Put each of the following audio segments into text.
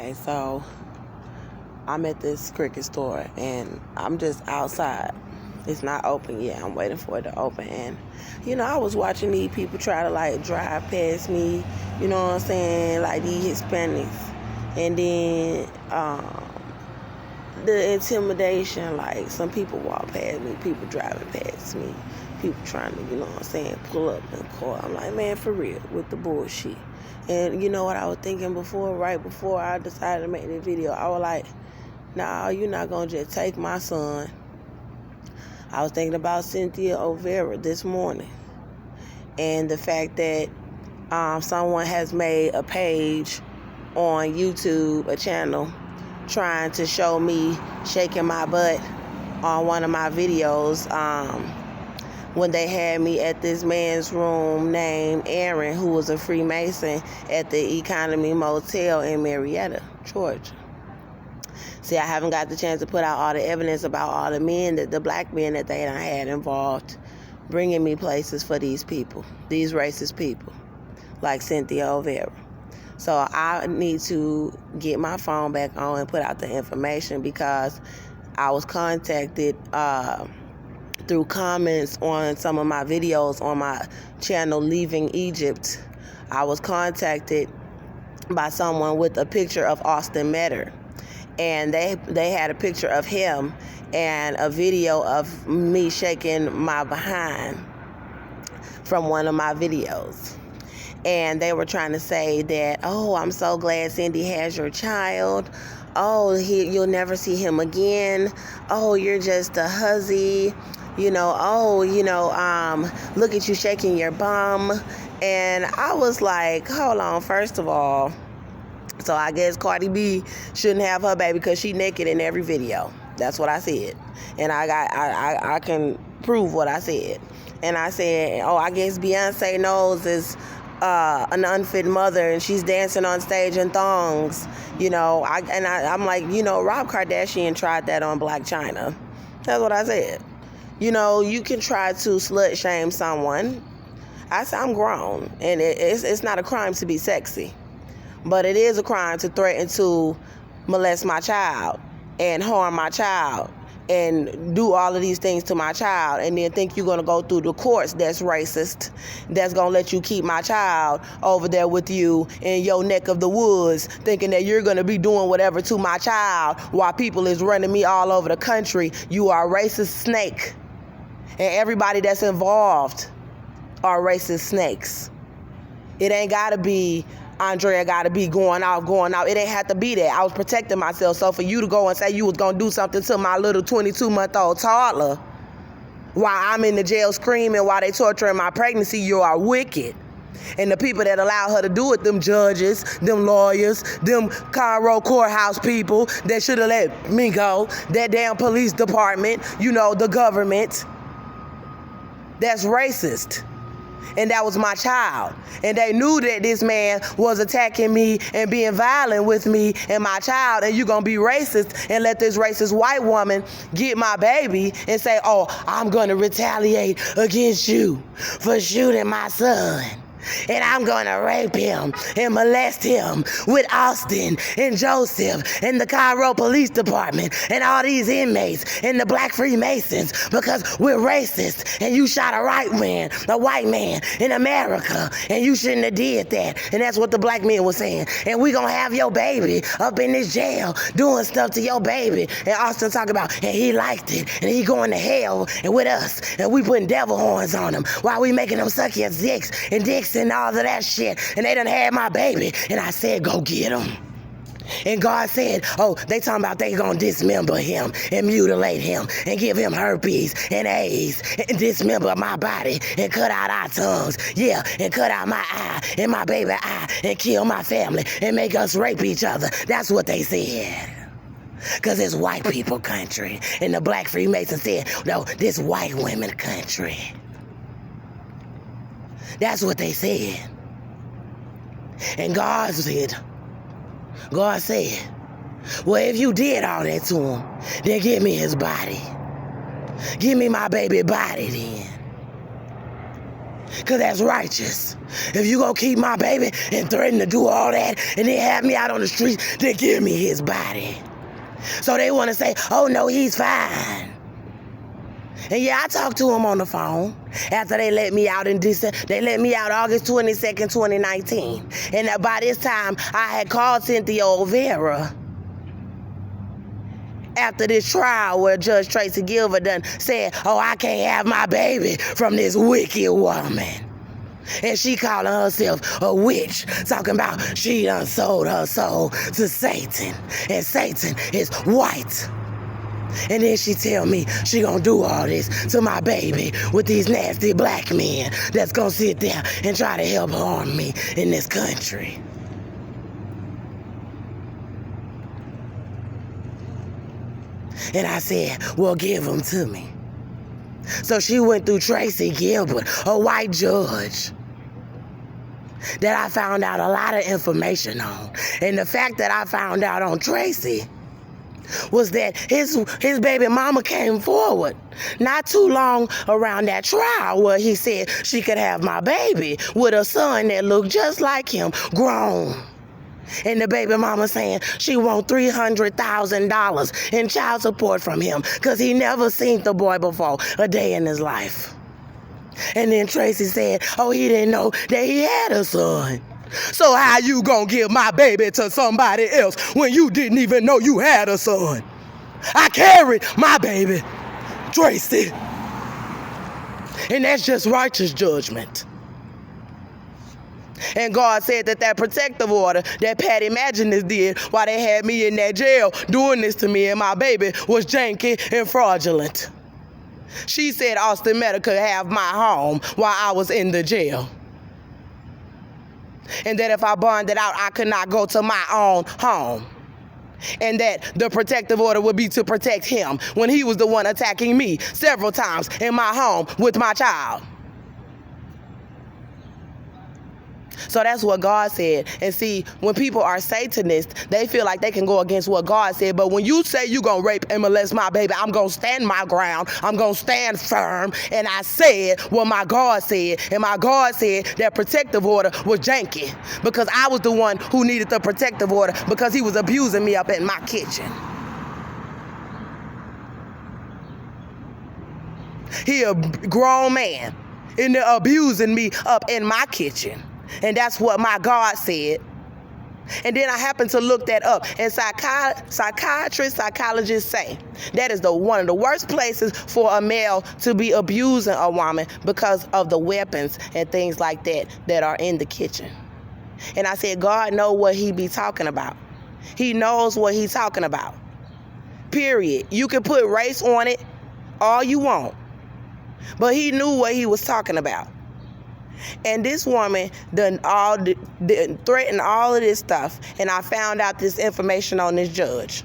Okay, so I'm at this cricket store and I'm just outside. It's not open yet. I'm waiting for it to open. And, I was watching these people try to, drive past me, you know what I'm saying, like these Hispanics. And then the intimidation, like some people walk past me, people driving past me, people trying to, you know what I'm saying, pull up in the car. I'm like, man, for real, with the bullshit. And you know what I was thinking right before I decided to make this video? I was like, nah, you're not going to just take my son. I was thinking about Cynthia Olvera this morning. And the fact that someone has made a page on YouTube, a channel, trying to show me shaking my butt on one of my videos when they had me at this man's room named Aaron, who was a Freemason at the Economy Motel in Marietta, Georgia. See, I haven't got the chance to put out all the evidence about all the men, the black men that they done had involved, bringing me places for these people, these racist people, like Cynthia Olvera. So I need to get my phone back on and put out the information because I was contacted through comments on some of my videos on my channel, Leaving Egypt. I was contacted by someone with a picture of Austin Meador. And they had a picture of him and a video of me shaking my behind from one of my videos. And they were trying to say that, oh, I'm so glad Cindy has your child. Oh, you'll never see him again. Oh, you're just a hussy. Look at you shaking your bum. And I was like, hold on, first of all, so I guess Cardi B shouldn't have her baby because she naked in every video. That's what I said. And I can prove what I said. And I said, oh, I guess Beyonce knows is an unfit mother and she's dancing on stage in thongs. I'm like, Rob Kardashian tried that on Black China. That's what I said. You can try to slut shame someone. I said, I'm grown, and it's not a crime to be sexy. But it is a crime to threaten to molest my child and harm my child and do all of these things to my child and then think you're going to go through the courts that's racist, that's going to let you keep my child over there with you in your neck of the woods, thinking that you're going to be doing whatever to my child while people is running me all over the country. You are a racist snake. And everybody that's involved are racist snakes. It ain't got to be Andrea got to be going out. It ain't have to be that. I was protecting myself. So for you to go and say you was going to do something to my little 22-month-old toddler while I'm in the jail screaming while they torturing my pregnancy, you are wicked. And the people that allow her to do it, them judges, them lawyers, them Cairo courthouse people that should have let me go, that damn police department, the government, that's racist. And that was my child. And they knew that this man was attacking me and being violent with me and my child. And you going to be racist and let this racist white woman get my baby and say, oh, I'm going to retaliate against you for shooting my son. And I'm going to rape him and molest him with Austin and Joseph and the Cairo Police Department and all these inmates and the Black Freemasons because we're racist and you shot a white man in America and you shouldn't have did that. And that's what the black men were saying. And we going to have your baby up in this jail doing stuff to your baby. And Austin talking about, and he liked it and he going to hell and with us and we putting devil horns on him while we making them suck your dicks and all of that shit. And they done had my baby. And I said, go get him. And God said, oh, they talking about they gonna dismember him and mutilate him and give him herpes and AIDS and dismember my body and cut out our tongues. Yeah, and cut out my eye and my baby eye and kill my family and make us rape each other. That's what they said. Because it's white people country. And the Black Freemasons said, no, this white women country. That's what they said. And God said, well, if you did all that to him, then give me his body. Give me my baby body then. Because that's righteous. If you gonna keep my baby and threaten to do all that and then have me out on the street, then give me his body. So they want to say, oh no, he's fine. And yeah, I talked to him on the phone after they let me out in December. They let me out August 22nd, 2019. And by this time, I had called Cynthia Olvera after this trial where Judge Tracy Gilbert done said, oh, I can't have my baby from this wicked woman. And she calling herself a witch, talking about she done sold her soul to Satan. And Satan is white. And then she tell me she gonna do all this to my baby with these nasty black men that's gonna sit there and try to help harm me in this country. And I said, well, give them to me. So she went through Tracy Gilbert, a white judge, that I found out a lot of information on. And the fact that I found out on Tracy was that his baby mama came forward not too long around that trial where he said she could have my baby with a son that looked just like him, grown. And the baby mama saying she want $300,000 in child support from him because he never seen the boy before a day in his life. And then Tracy said, oh, he didn't know that he had a son. So how you gonna give my baby to somebody else when you didn't even know you had a son? I carried my baby, Tracy. And that's just righteous judgment. And God said that protective order that Patty Imaginist did while they had me in that jail doing this to me and my baby was janky and fraudulent. She said Austin Meador could have my home while I was in the jail. And that if I bonded out, I could not go to my own home. And that the protective order would be to protect him when he was the one attacking me several times in my home with my child. So that's what God said. And see, when people are Satanists, they feel like they can go against what God said. But when you say you're going to rape and molest my baby, I'm going to stand my ground. I'm going to stand firm. And I said what my God said. And my God said that protective order was janky because I was the one who needed the protective order because he was abusing me up in my kitchen. He a grown man and they're abusing me up in my kitchen. And that's what my God said. And then I happened to look that up. And psychiatrists, psychologists say that is one of the worst places for a male to be abusing a woman because of the weapons and things like that are in the kitchen. And I said, God knows what he be talking about. He knows what he's talking about. Period. You can put race on it all you want. But he knew what he was talking about. And this woman threatened all of this stuff. And I found out this information on this judge.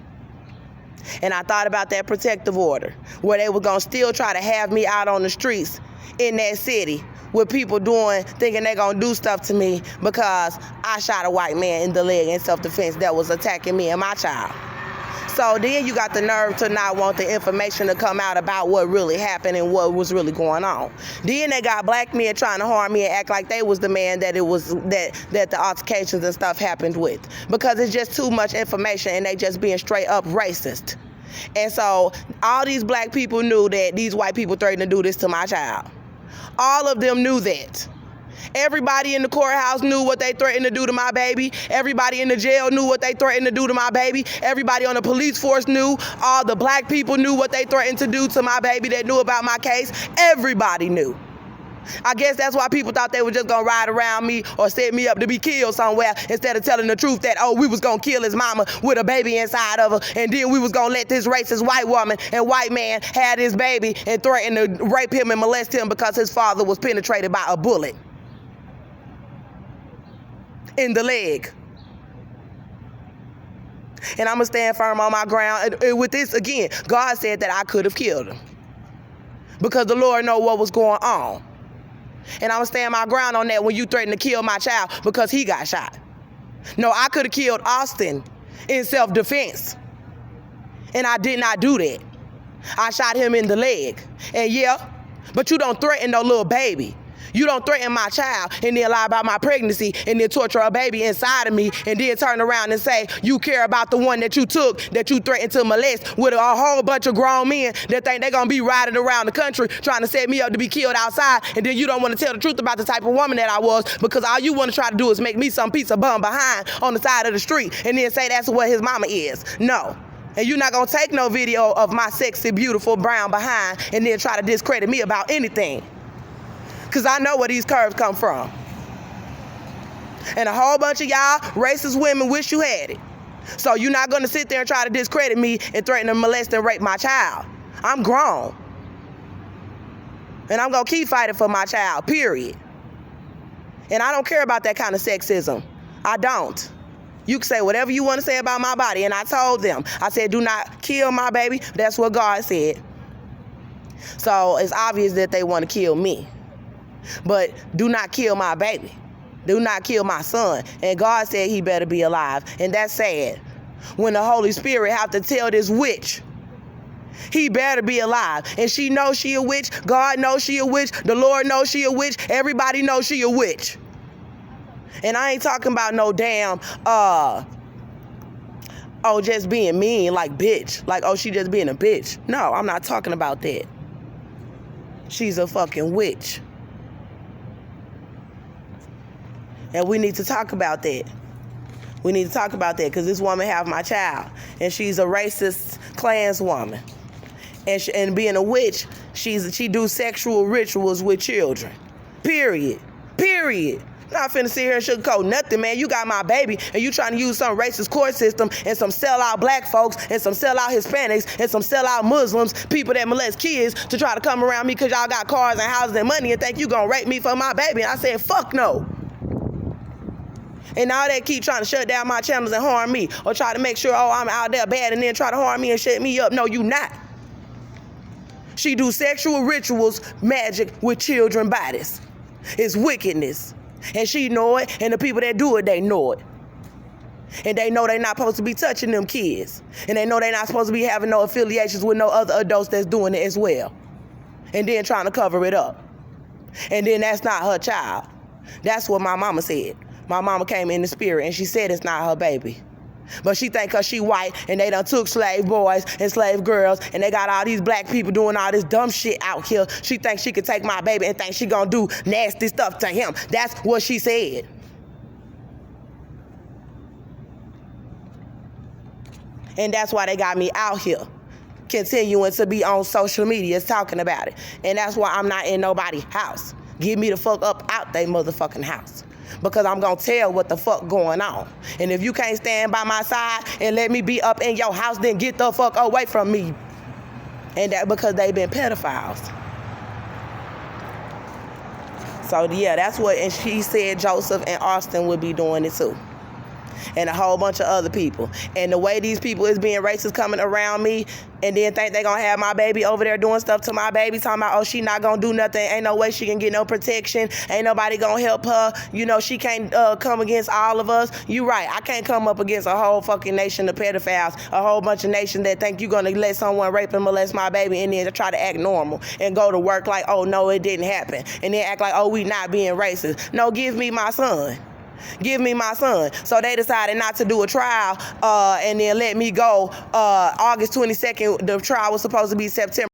And I thought about that protective order where they were going to still try to have me out on the streets in that city with people thinking they're going to do stuff to me because I shot a white man in the leg in self-defense that was attacking me and my child. So then you got the nerve to not want the information to come out about what really happened and what was really going on. Then they got black men trying to harm me and act like they was the man that it was that the altercations and stuff happened with. Because it's just too much information and they just being straight up racist. And so all these black people knew that these white people threatened to do this to my child. All of them knew that. Everybody in the courthouse knew what they threatened to do to my baby. Everybody in the jail knew what they threatened to do to my baby. Everybody on the police force knew. All the black people knew what they threatened to do to my baby that knew about my case. Everybody knew. I guess that's why people thought they were just going to ride around me or set me up to be killed somewhere instead of telling the truth that, oh, we was going to kill his mama with a baby inside of her and then we was going to let this racist white woman and white man have his baby and threaten to rape him and molest him because his father was penetrated by a bullet in the leg. And I'm going to stand firm on my ground. And with this, again, God said that I could have killed him because the Lord know what was going on. And I'm going to stand my ground on that when you threaten to kill my child because he got shot. No, I could have killed Austin in self-defense. And I did not do that. I shot him in the leg. And yeah, but you don't threaten no little baby. You don't threaten my child and then lie about my pregnancy and then torture a baby inside of me and then turn around and say you care about the one that you took, that you threatened to molest with a whole bunch of grown men that think they're going to be riding around the country trying to set me up to be killed outside, and then you don't want to tell the truth about the type of woman that I was because all you want to try to do is make me some piece of bum behind on the side of the street and then say that's what his mama is. No. And you're not going to take no video of my sexy, beautiful brown behind and then try to discredit me about anything. Because I know where these curves come from. And a whole bunch of y'all racist women wish you had it. So you're not going to sit there and try to discredit me and threaten to molest and rape my child. I'm grown. And I'm going to keep fighting for my child, period. And I don't care about that kind of sexism. I don't. You can say whatever you want to say about my body. And I told them, I said, do not kill my baby. That's what God said. So it's obvious that they want to kill me. But do not kill my baby. Do not kill my son. And God said he better be alive. And that's sad. When the Holy Spirit have to tell this witch, he better be alive. And she knows she a witch. God knows she a witch. The Lord knows she a witch. Everybody knows she a witch. And I ain't talking about no damn, just being mean, like bitch. Like, she just being a bitch. No, I'm not talking about that. She's a fucking witch. And we need to talk about that. We need to talk about that because this woman have my child. And she's a racist Klanswoman. And being a witch, she do sexual rituals with children. Period. I'm not finna sit here and sugarcoat nothing, man. You got my baby and you trying to use some racist court system and some sellout black folks and some sellout Hispanics and some sellout Muslims, people that molest kids, to try to come around me because y'all got cars and houses and money and think you gonna rape me for my baby. And I said, fuck no. And now they keep trying to shut down my channels and harm me or try to make sure, I'm out there bad and then try to harm me and shut me up. No, you not. She do sexual rituals, magic with children bodies. It's wickedness. And she know it, and the people that do it, they know it. And they know they not supposed to be touching them kids. And they know they not supposed to be having no affiliations with no other adults that's doing it as well. And then trying to cover it up. And then that's not her child. That's what my mama said. My mama came in the spirit and she said it's not her baby. But she think cause she white and they done took slave boys and slave girls and they got all these black people doing all this dumb shit out here. She thinks she could take my baby and think she gonna do nasty stuff to him. That's what she said. And that's why they got me out here continuing to be on social media talking about it. And that's why I'm not in nobody's house. Get me the fuck up out they motherfucking house. Because I'm going to tell what the fuck going on. And if you can't stand by my side and let me be up in your house, then get the fuck away from me. And that because they been pedophiles. So yeah, that's what, and she said Joseph and Austin would be doing it too. And a whole bunch of other people. And the way these people is being racist coming around me and then think they gonna have my baby over there doing stuff to my baby, talking about, she not gonna do nothing, ain't no way she can get no protection, ain't nobody gonna help her, she can't come against all of us. You right, I can't come up against a whole fucking nation of pedophiles, a whole bunch of nations that think you're gonna let someone rape and molest my baby and then try to act normal and go to work like, no, it didn't happen, and then act like, we not being racist. No, give me my son. Give me my son. So they decided not to do a trial and then let me go August 22nd. The trial was supposed to be September.